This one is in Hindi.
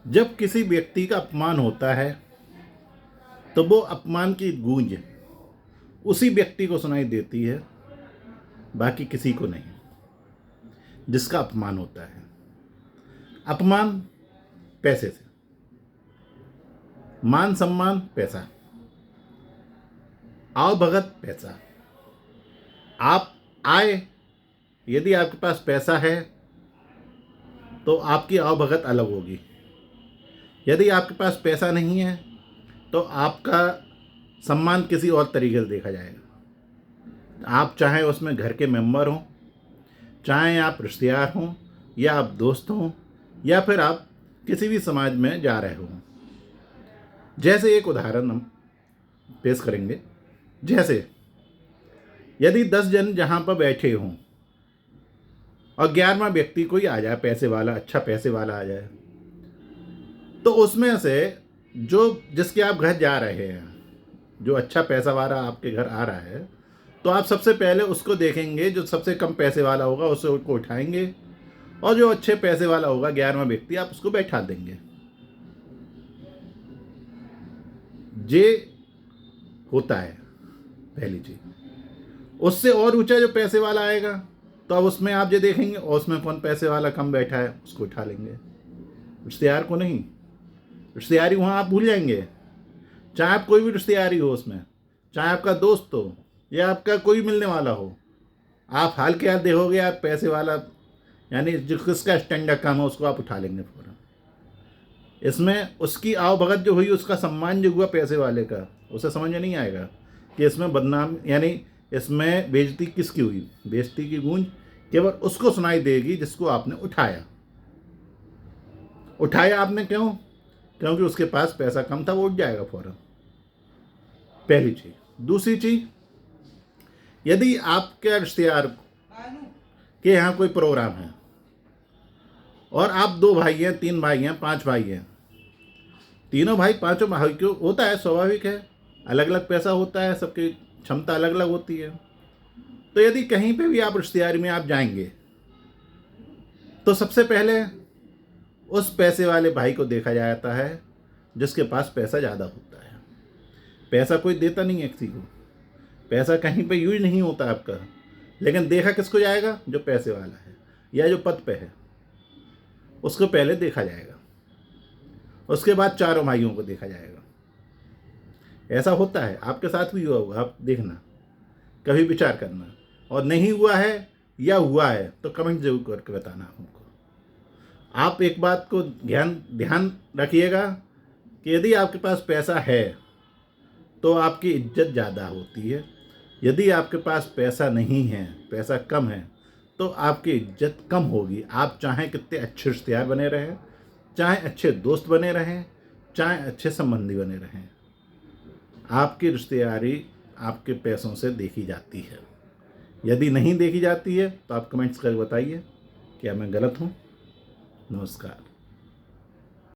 जब किसी व्यक्ति का अपमान होता है तो वो अपमान की गूंज उसी व्यक्ति को सुनाई देती है, बाकी किसी को नहीं। जिसका अपमान होता है, अपमान पैसे से, मान सम्मान पैसा, आओ भगत पैसा। आप आए, यदि आपके पास पैसा है तो आपकी आओ भगत अलग होगी। यदि आपके पास पैसा नहीं है तो आपका सम्मान किसी और तरीके से देखा जाएगा। आप चाहे उसमें घर के मेंबर हों, चाहे आप रिश्तेदार हों, या आप दोस्त हों, या फिर आप किसी भी समाज में जा रहे हों। जैसे एक उदाहरण हम पेश करेंगे। जैसे यदि 10 जन जहाँ पर बैठे हों और 11वां व्यक्ति कोई आ जाए, पैसे वाला, अच्छा पैसे वाला आ जाए, तो उसमें से जो जिसके आप घर जा रहे हैं, जो अच्छा पैसा वाला आपके घर आ रहा है, तो आप सबसे पहले उसको देखेंगे। जो सबसे कम पैसे वाला होगा उसको उठाएंगे, और जो अच्छे पैसे वाला होगा 11वां व्यक्ति, आप उसको बैठा देंगे। ये होता है पहली चीज। उससे और ऊंचा जो पैसे वाला आएगा तो अब उसमें आप ये देखेंगे, और उसमें कौन पैसे वाला कम बैठा है उसको उठा लेंगे, रिश्तेदार को नहीं। रिश्तेदारी वहाँ आप भूल जाएंगे। चाहे आप कोई भी रिश्तेदारी हो उसमें, चाहे आपका दोस्त हो या आपका कोई मिलने वाला हो, आप हाल के हाल देखोगे, आप पैसे वाला यानी जो किसका स्टैंडर्ड कम है उसको आप उठा लेंगे फौरन। इसमें उसकी आवभगत जो हुई, उसका सम्मान जो हुआ पैसे वाले का, उसे समझ में नहीं आएगा कि इसमें बदनाम यानी इसमें बेइज्जती किसकी हुई। बेइज्जती की गूंज केवल उसको सुनाई देगी जिसको आपने उठाया। उठाया आपने क्यों? क्योंकि उसके पास पैसा कम था, वो उठ जाएगा फौरन। पहली चीज। दूसरी चीज, यदि आपके रिश्तेदार के यहाँ कोई प्रोग्राम है और आप 2 भाई हैं, 3 भाई हैं, 5 भाई हैं, तीनों भाई पांचों भाई क्यों होता है, स्वाभाविक है। अलग अलग पैसा होता है, सबकी क्षमता अलग अलग होती है। तो यदि कहीं पे भी आप रिश्तेदारी में आप जाएंगे तो सबसे पहले उस पैसे वाले भाई को देखा जाता है जिसके पास पैसा ज़्यादा होता है। पैसा कोई देता नहीं है किसी को, पैसा कहीं पे यूज नहीं होता आपका, लेकिन देखा किसको जाएगा? जो पैसे वाला है या जो पद पे है, उसको पहले देखा जाएगा। उसके बाद चारों भाइयों को देखा जाएगा। ऐसा होता है, आपके साथ भी हुआ होगा, आप देखना, कभी विचार करना। और नहीं हुआ है या हुआ है तो कमेंट जरूर करके बताना हमको। आप एक बात को ध्यान रखिएगा कि यदि आपके पास पैसा है तो आपकी इज्जत ज़्यादा होती है। यदि आपके पास पैसा नहीं है, पैसा कम है, तो आपकी इज्जत कम होगी। आप चाहे कितने अच्छे रिश्तेदार बने रहें, चाहे अच्छे दोस्त बने रहें, चाहे अच्छे संबंधी बने रहें, आपकी रिश्तेदारी आपके पैसों से देखी जाती है। यदि नहीं देखी जाती है तो आप कमेंट्स करके बताइए, क्या मैं गलत हूँ? नमस्कार।